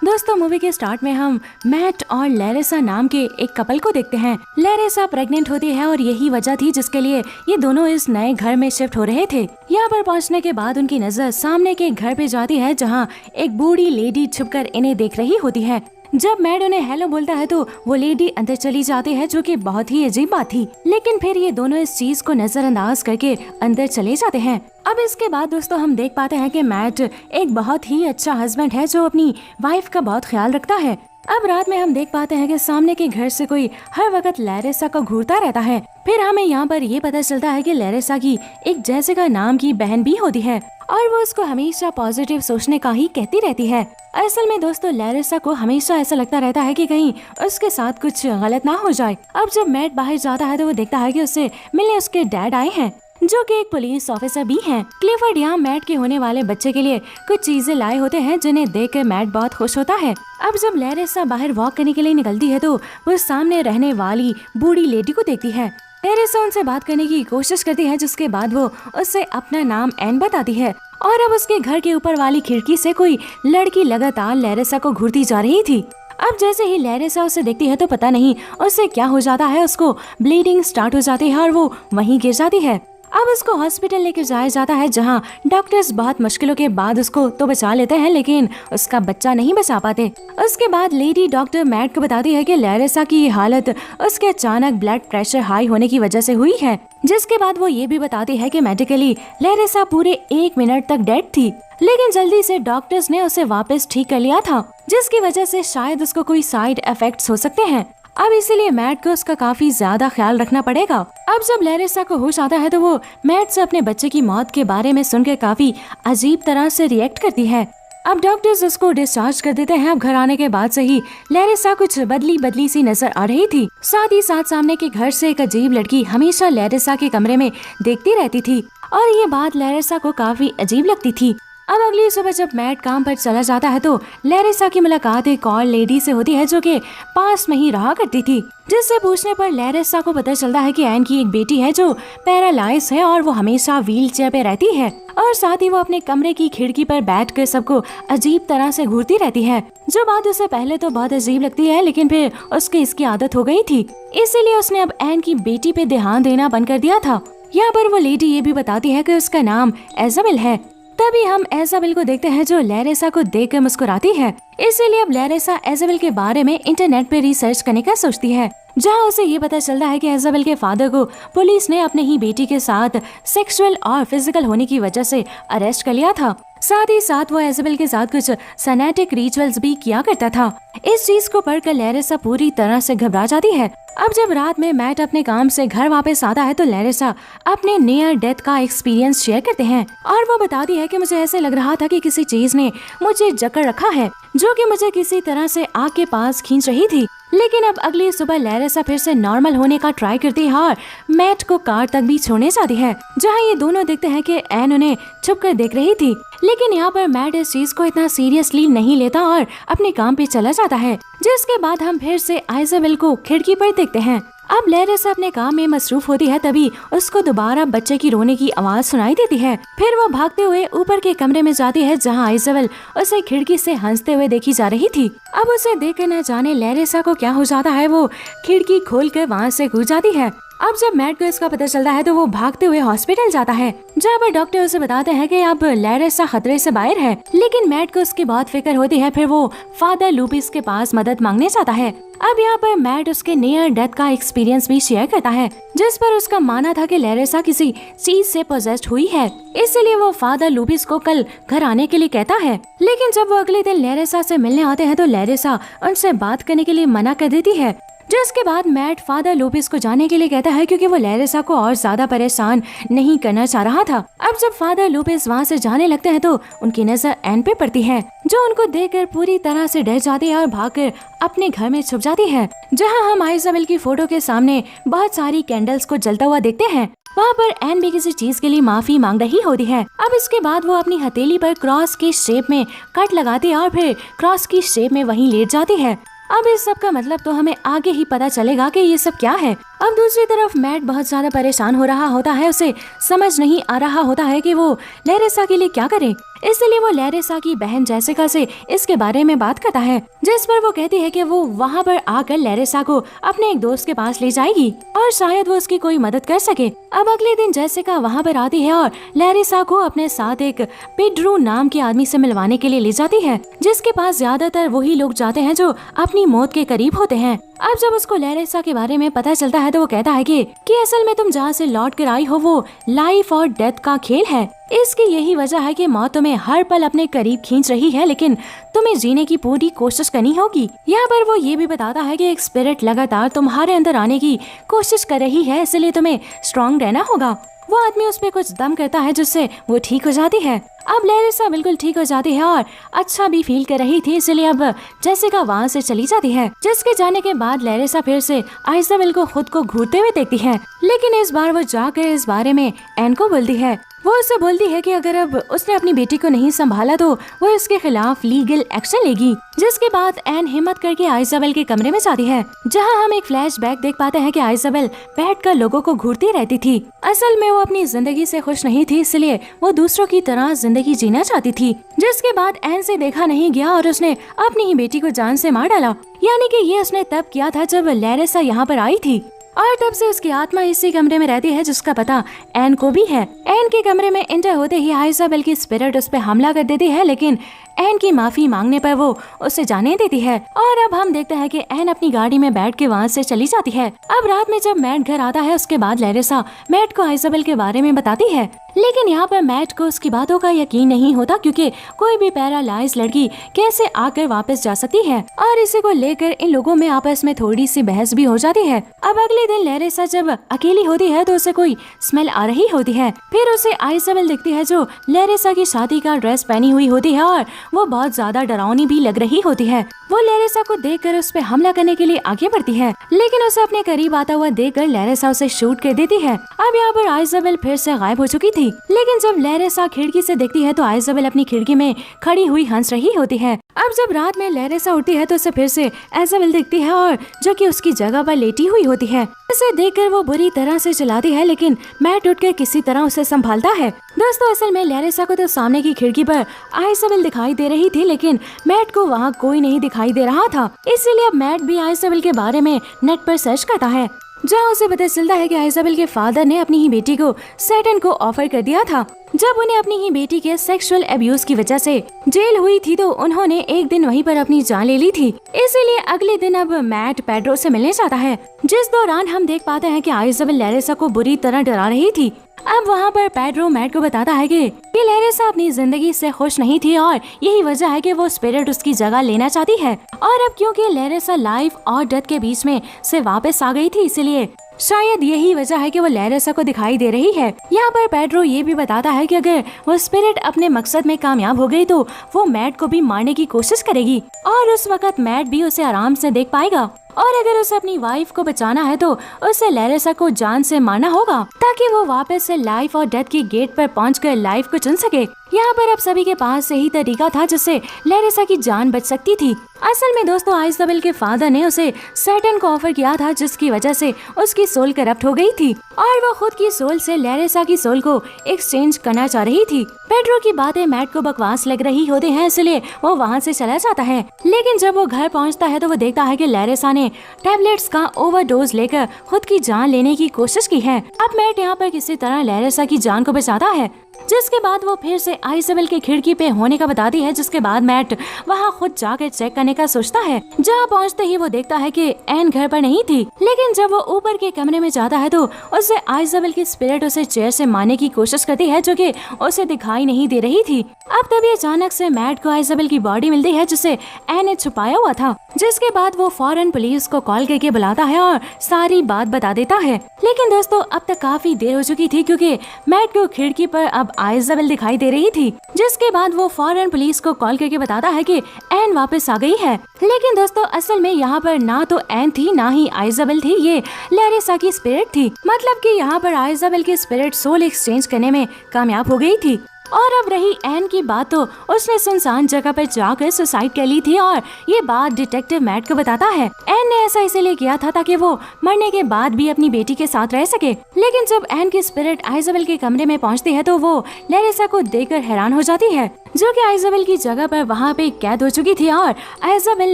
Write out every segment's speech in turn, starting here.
दोस्तों, मूवी के स्टार्ट में हम मैट और लैरिसा नाम के एक कपल को देखते हैं। लैरिसा प्रेग्नेंट होती है और यही वजह थी जिसके लिए ये दोनों इस नए घर में शिफ्ट हो रहे थे। यहाँ पर पहुँचने के बाद उनकी नजर सामने के घर पे जाती है जहाँ एक बूढ़ी लेडी छुपकर इन्हें देख रही होती है। जब मैट उन्हें हेलो बोलता है तो वो लेडी अंदर चली जाती है, जो कि बहुत ही अजीब बात थी। लेकिन फिर ये दोनों इस चीज को नजरअंदाज करके अंदर चले जाते हैं। अब इसके बाद दोस्तों हम देख पाते हैं कि मैट एक बहुत ही अच्छा हस्बैंड है जो अपनी वाइफ का बहुत ख्याल रखता है। अब रात में हम देख पाते हैं कि सामने के घर से कोई हर वक्त लैरिसा को घूरता रहता है। फिर हमें यहाँ पर ये पता चलता है कि लैरिसा की एक जेसिका नाम की बहन भी होती है और वो उसको हमेशा पॉजिटिव सोचने का ही कहती रहती है। असल में दोस्तों लैरिसा को हमेशा ऐसा लगता रहता है कि कहीं उसके साथ कुछ गलत ना हो जाए। अब जब मैट बाहर जाता है तो वो देखता है कि उससे मिलने उसके डैड आए हैं, जो कि एक पुलिस ऑफिसर भी हैं। क्लिफर्ड यहाँ मैट के होने वाले बच्चे के लिए कुछ चीजें लाए होते हैं जिन्हें देखकर मैट बहुत खुश होता है। अब जब लैरिसा बाहर वॉक करने के लिए निकलती है तो वो सामने रहने वाली बूढ़ी लेडी को देखती है। लैरिसा उनसे बात करने की कोशिश करती है, जिसके बाद वो उससे अपना नाम एन बताती है। और अब उसके घर के ऊपर वाली खिड़की से कोई लड़की लगातार लैरिसा को घूरती जा रही थी। अब जैसे ही लैरिसा उसे देखती है तो पता नहीं उससे क्या हो जाता है, उसको ब्लीडिंग स्टार्ट हो जाती है और वो वहीं गिर जाती है। अब उसको हॉस्पिटल लेकर जाया जाता है, जहां डॉक्टर्स बहुत मुश्किलों के बाद उसको तो बचा लेते हैं, लेकिन उसका बच्चा नहीं बचा पाते। उसके बाद लेडी डॉक्टर मैट को बताती है कि लैरिसा की ये हालत उसके अचानक ब्लड प्रेशर हाई होने की वजह से हुई है। जिसके बाद वो ये भी बताती है कि मेडिकली लैरिसा पूरे 1 मिनट तक डेड थी, लेकिन जल्दी से डॉक्टर्स ने उसे वापस ठीक कर लिया था, जिसकी वजह से शायद उसको कोई साइड इफेक्ट्स हो सकते हैं। अब इसीलिए मैट को उसका काफी ज्यादा ख्याल रखना पड़ेगा। अब जब लैरिसा को होश आता है तो वो मैट से अपने बच्चे की मौत के बारे में सुनकर काफी अजीब तरह से रिएक्ट करती है। अब डॉक्टर्स उसको डिस्चार्ज कर देते हैं। अब घर आने के बाद से ही लैरिसा कुछ बदली बदली सी नजर आ रही थी। साथ ही साथ सामने के घर से एक अजीब लड़की हमेशा लैरिसा के कमरे में देखती रहती थी और ये बात लैरिसा को काफी अजीब लगती थी। अब अगली सुबह जब मैट काम पर चला जाता है तो लैरिसा की मुलाकात एक और लेडी से होती है जो कि पास में ही रहा करती थी, जिससे पूछने पर लैरिसा को पता चलता है कि एन की एक बेटी है जो पैरालाइज है और वो हमेशा व्हील चेयर पे रहती है और साथ ही वो अपने कमरे की खिड़की पर बैठकर सबको अजीब तरह से घूरती रहती है। जो बात उसे पहले तो बहुत अजीब लगती है, लेकिन फिर उसके इसकी आदत हो गई थी, इसीलिए उसने अब एन की बेटी पे ध्यान देना बंद कर दिया था। यहाँ पर वो लेडी ये भी बताती है कि उसका नाम इजाबेल है। तभी हम इजाबेल को देखते हैं जो लैरिसा को देखकर मुस्कुराती है। इसीलिए अब लैरिसा इजाबेल के बारे में इंटरनेट पे रिसर्च करने का सोचती है, जहां उसे ये पता चलता है कि इजाबेल के फादर को पुलिस ने अपने ही बेटी के साथ सेक्सुअल और फिजिकल होने की वजह से अरेस्ट कर लिया था। साथ ही साथ वो इजाबेल के साथ कुछ सैनेटिक रिचुअल्स भी किया करता था। इस चीज को पढ़कर लैरिसा पूरी तरह से घबरा जाती है। अब जब रात में मैट अपने काम से घर वापस आता है तो लैरिसा अपने नियर डेथ का एक्सपीरियंस शेयर करते हैं और वो बताती है कि मुझे ऐसे लग रहा था कि किसी चीज ने मुझे जकड़ रखा है, जो कि मुझे किसी तरह से आग के पास खींच रही थी। लेकिन अब अगली सुबह लैरिसा फिर से नॉर्मल होने का ट्राई करती है और मैट को कार तक भी छोड़ने जाती है, जहां ये दोनों देखते हैं कि एन उन्हें छुप कर देख रही थी। लेकिन यहाँ पर मैट इस चीज को इतना सीरियसली नहीं लेता और अपने काम पे चला जाता है। जिसके बाद हम फिर से इजाबेल को खिड़की पर देखते हैं। अब लैरिसा अपने काम में मसरूफ होती है, तभी उसको दोबारा बच्चे की रोने की आवाज सुनाई देती है। फिर वो भागते हुए ऊपर के कमरे में जाती है, जहां इजाबेल उसे खिड़की से हंसते हुए देखी जा रही थी। अब उसे देखकर न जाने लैरिसा को क्या हो जाता है, वो खिड़की खोलकर वहां से कूद जाती है। अब जब मैट को इसका पता चलता है तो वो भागते हुए हॉस्पिटल जाता है, जहाँ पर डॉक्टर उसे बताते हैं कि अब लैरिसा खतरे से बाहर है। लेकिन मैट को उसकी बहुत फिक्र होती है। फिर वो फादर लूपिस के पास मदद मांगने जाता है। अब यहाँ पर मैट उसके नियर डेथ का एक्सपीरियंस भी शेयर करता है, जिस पर उसका मानना था कि लैरिसा किसी चीज से पोजेस्ड हुई है, इसलिए वो फादर लूपिस को कल घर आने के लिए कहता है। लेकिन जब वो अगले दिन लैरिसा से मिलने आते हैं तो लैरिसा उनसे बात करने के लिए मना कर देती है। जिसके बाद मैट फादर लूपिस को जाने के लिए कहता है, क्योंकि वो लैरिसा को और ज्यादा परेशान नहीं करना चाह रहा था। अब जब फादर लूपिस वहाँ से जाने लगते हैं तो उनकी नजर एन पे पड़ती है, जो उनको देखकर पूरी तरह से डर जाती है और भागकर अपने घर में छुप जाती है, जहाँ हम इजाबेल की फोटो के सामने बहुत सारी कैंडल्स को जलता हुआ देखते हैं। वहाँ पर एन भी किसी चीज के लिए माफी मांग रही होती है। अब इसके बाद वो अपनी हथेली पर क्रॉस की शेप में कट लगाती है और फिर क्रॉस की शेप में वहीं लेट जाती है। अब इस सब का मतलब तो हमें आगे ही पता चलेगा कि ये सब क्या है। अब दूसरी तरफ मैट बहुत ज्यादा परेशान हो रहा होता है, उसे समझ नहीं आ रहा होता है कि वो लेरेसा के लिए क्या करे। इसलिए वो लेरेसा की बहन जेसिका से इसके बारे में बात करता है, जिस पर वो कहती है कि वो वहाँ पर आकर लेरेसा को अपने एक दोस्त के पास ले जाएगी और शायद वो उसकी कोई मदद कर सके। अब अगले दिन जेसिका वहाँ पर आती है और लेरेसा को अपने साथ एक पेड्रो नाम के आदमी से मिलवाने के लिए ले जाती है, जिसके पास ज्यादातर वही लोग जाते हैं जो अपनी मौत के करीब होते हैं। अब जब उसको लेरेसा के बारे में पता चलता है तो वो कहता है कि असल में तुम जहाँ से लौट कर आई हो वो लाइफ और डेथ का खेल है। इसकी यही वजह है कि मौत तुम्हें हर पल अपने करीब खींच रही है, लेकिन तुम्हें जीने की पूरी कोशिश करनी होगी। यहाँ पर वो ये भी बताता है कि एक स्पिरिट लगातार तुम्हारे अंदर आने की कोशिश कर रही है, इसलिए तुम्हें स्ट्रॉन्ग रहना होगा। वो आदमी उस पे कुछ दम करता है जिससे वो ठीक हो जाती है। अब लेरेसा बिल्कुल ठीक हो जाती है और अच्छा भी फील कर रही थी, इसलिए अब जेसिका वहाँ से चली जाती है। जिसके जाने के बाद लेरेसा फिर से आइजाबेल को खुद को घूरते हुए देखती है, लेकिन इस बार वो जाकर इस बारे में एन को बोलती है। वो उससे बोलती है कि अगर अब उसने अपनी बेटी को नहीं संभाला तो वो इसके खिलाफ लीगल एक्शन लेगी। जिसके बाद एन हिम्मत करके आइजाबेल के कमरे में जाती है, जहां हम एक फ्लैशबैक देख पाते हैं कि आइजाबेल बैठकर लोगों को घूरती रहती थी। असल में वो अपनी जिंदगी से खुश नहीं थी, इसलिए वो दूसरों की तरह जिंदगी जीना चाहती थी। जिसके बाद एन से देखा नहीं गया और उसने अपनी ही बेटी को जान से मार डाला। यानी कि ये उसने तब किया था जब लेरेसा यहाँ पर आई थी, और तब से उसकी आत्मा इसी कमरे में रहती है, जिसका पता एन को भी है। एन के कमरे में एंटर होते ही आइजाबेल की स्पिरिट उस पर हमला कर देती है, लेकिन एन की माफी मांगने पर वो उसे जाने देती है। और अब हम देखते हैं कि एन अपनी गाड़ी में बैठ के वहाँ से चली जाती है। अब रात में जब मैट घर आता है, उसके बाद लेरेसा मैट को आइजाबेल के बारे में बताती है, लेकिन यहाँ पर मैट को उसकी बातों का यकीन नहीं होता, क्योंकि कोई भी पैरालाइज लड़की कैसे आकर वापस जा सकती है। और इसी को लेकर इन लोगों में आपस में थोड़ी सी बहस भी हो जाती है। अब अगले दिन लेरेसा जब अकेली होती है तो उसे कोई स्मेल आ रही होती है। फिर उसे आइजाबेल दिखती है जो लेरेसा की शादी का ड्रेस पहनी हुई होती है और वो बहुत ज्यादा डरावनी भी लग रही होती है। वो लेरेसा को देखकर उस पे हमला करने के लिए आगे बढ़ती है, लेकिन उसे अपने करीब आता हुआ देखकर लेरेसा उसे शूट कर देती है। अब यहाँ पर आइजाबेल फिर से गायब हो चुकी थी, लेकिन जब लेरेसा खिड़की से देखती है तो आइजाबेल अपनी खिड़की में खड़ी हुई हंस रही होती है। अब जब रात में लेरेसा उठती है तो उसे फिर से आइजाबेल दिखती है, और जो कि उसकी जगह पर लेटी हुई होती है। इसे देखकर वो बुरी तरह से चिल्लाती है, लेकिन मैट उठकर किसी तरह उसे संभालता है। दोस्तों, असल में लेरेसा को तो सामने की खिड़की पर आइजाबेल दिखाई दे रही थी, लेकिन मैट को वहाँ कोई नहीं दिखाई दे रहा था। इसीलिए अब मैट भी आइजाबेल के बारे में नेट पर सर्च करता है, जहाँ उसे पता चलता है कि आइजाबेल के फादर ने अपनी ही बेटी को सैटन को ऑफर कर दिया था। जब उन्हें अपनी ही बेटी के सेक्सुअल अब्यूज की वजह से जेल हुई थी तो उन्होंने एक दिन वहीं पर अपनी जान ले ली थी। इसीलिए अगले दिन अब मैट पेड्रो से मिलने जाता है, जिस दौरान हम देख पाते हैं कि आइजाबेल लेरेसा को बुरी तरह डरा रही थी। अब वहाँ पर पेड्रो मैट को बताता है कि लेरेसा अपनी जिंदगी से खुश नहीं थी और यही वजह है कि वो स्पिरिट उसकी जगह लेना चाहती है। और अब क्योंकि लेरेसा लाइफ और डेथ के बीच में से वापस आ गई थी, इसीलिए शायद यही वजह है कि वो लेरेसा को दिखाई दे रही है। यहाँ पर पेड्रो ये भी बताता है कि अगर वो स्पिरिट अपने मकसद में कामयाब हो गई तो वो मैट को भी मारने की कोशिश करेगी, और उस वक्त मैट भी उसे आराम से देख पाएगा। और अगर उसे अपनी वाइफ को बचाना है तो उसे लेरेसा को जान से मारना होगा, ताकि वो वापस से लाइफ और डेथ की गेट पर पहुंचकर लाइफ को चुन सके। यहाँ पर अब सभी के पास सही तरीका था जिससे लेरेसा की जान बच सकती थी। असल में दोस्तों, आइजाबेल के फादर ने उसे सैटन को ऑफर किया था, जिसकी वजह से उसकी सोल करप्ट हो गई थी और वो खुद की सोल से लेरेसा की सोल को एक्सचेंज करना चाह रही थी। पेड्रो की बातें मैट को बकवास लग रही होती हैं, इसलिए वो वहाँ से चला जाता है। लेकिन जब वो घर पहुँचता है तो वो देखता है कि लेरेसा ने टैबलेट्स का ओवरडोज लेकर खुद की जान लेने की कोशिश की है। अब मैट यहाँ पर किसी तरह लेरेसा की जान को बचाता है, जिसके बाद वो फिर से आइजाबेल की खिड़की पे होने का बताती है। जिसके बाद मैट वहाँ खुद जाकर चेक करने का सोचता है। जहाँ पहुँचते ही वो देखता है कि एन घर पर नहीं थी, लेकिन जब वो ऊपर के कमरे में जाता है तो उसे आइजाबेल की स्पिरिट उसे चेयर से मारने की कोशिश करती है, जो कि उसे दिखाई नहीं दे रही थी। अब तभी अचानक से मैट को आइजाबेल की बॉडी मिलती है, जिसे एन ने छुपाया हुआ था। जिसके बाद वो फौरन पुलिस को कॉल करके बुलाता है और सारी बात बता देता है। लेकिन दोस्तों, अब तक काफी देर हो चुकी थी, क्योंकि मैट को खिड़की पर अब आइजाबेल दिखाई दे रही थी। जिसके बाद वो फौरन पुलिस को कॉल करके बताता है कि एन वापस आ गई है। लेकिन दोस्तों, असल में यहाँ पर ना तो एन थी ना ही आइजाबेल थी, ये लेरेसा की स्पिरिट थी। मतलब कि यहाँ पर आइजाबेल की स्पिरिट सोल एक्सचेंज करने में कामयाब हो गई थी। और अब रही एन की बात, तो उसने सुनसान जगह पर जाकर सुसाइड कर ली थी और ये बात डिटेक्टिव मैट को बताता है। एन ने ऐसा इसीलिए किया था ताकि वो मरने के बाद भी अपनी बेटी के साथ रह सके। लेकिन जब एन की स्पिरिट आइजोबेल के कमरे में पहुंचती है तो वो लैरिसा को देखकर हैरान हो जाती है, जो कि आइजोबेल की जगह पर वहाँ पे कैद हो चुकी थी और आइजोबेल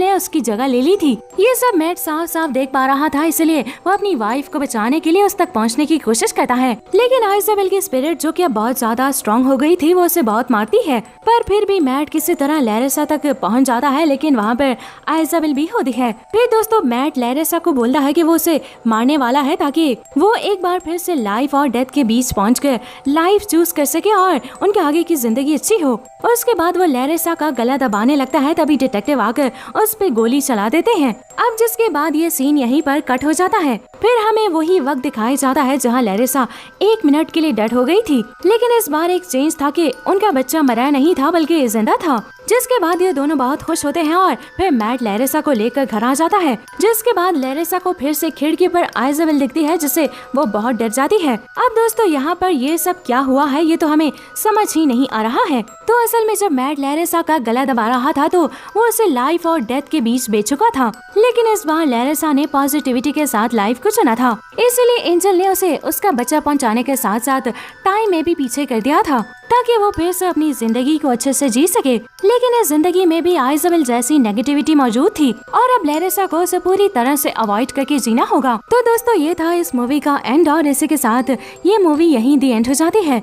ने उसकी जगह ले ली थी। ये सब मैट साफ साफ देख पा रहा था, इसलिए वो अपनी वाइफ को बचाने के लिए उस तक पहुँचने की कोशिश करता है। लेकिन आइजोबेल की स्पिरिट, जो कि अब बहुत ज्यादा स्ट्रॉन्ग हो गई थी, वो उसे बहुत मारती है। पर फिर भी मैट किसी तरह लैरिसा तक पहुँच जाता है, लेकिन वहाँ पर आइजोबेल भी होती है। फिर दोस्तों मैट लैरिसा को बोलता है कि वो उसे मारने वाला है ताकि वो एक बार फिर से लाइफ और डेथ के बीच पहुंचकर लाइफ चूज कर सके और उनके आगे की जिंदगी अच्छी हो। उसके बाद वो लैरिसा का गला दबाने लगता है, तभी डिटेक्टिव आकर उस पे गोली चला देते हैं। अब जिसके बाद ये सीन यहीं पर कट हो जाता है। फिर हमें वही वक्त दिखाया जाता है जहां लैरिसा 1 मिनट के लिए डेड हो गई थी, लेकिन इस बार एक चेंज था कि उनका बच्चा मरा नहीं था बल्कि जिंदा था। जिसके बाद ये दोनों बहुत खुश होते हैं और फिर मैट लैरिसा को लेकर घर आ जाता है। जिसके बाद लैरिसा को फिर से खिड़की पर आइजोबेल दिखती है, जिससे वो बहुत डर जाती है। अब दोस्तों यहाँ पर ये सब क्या हुआ है ये तो हमें समझ ही नहीं आ रहा है। तो असल में जब मैट लैरिसा का गला दबा रहा था तो वो उसे लाइफ और डेथ के बीच बेच चुका था, लेकिन इस बार लैरिसा ने पॉजिटिविटी के साथ लाइफ को चुना था, इसलिए एंजल ने उसे उसका बच्चा पहुँचाने के साथ साथ टाइम में भी पीछे कर दिया था ताकि वो फिर से अपनी जिंदगी को अच्छे से जी सके। लेकिन इस जिंदगी में भी आइजोबेल जैसी नेगेटिविटी मौजूद थी और अब लैरिसा को उसे पूरी तरह से अवॉइड करके जीना होगा। तो दोस्तों ये था इस मूवी का एंड और इसी के साथ ये मूवी यहीं दी एंड हो जाती है।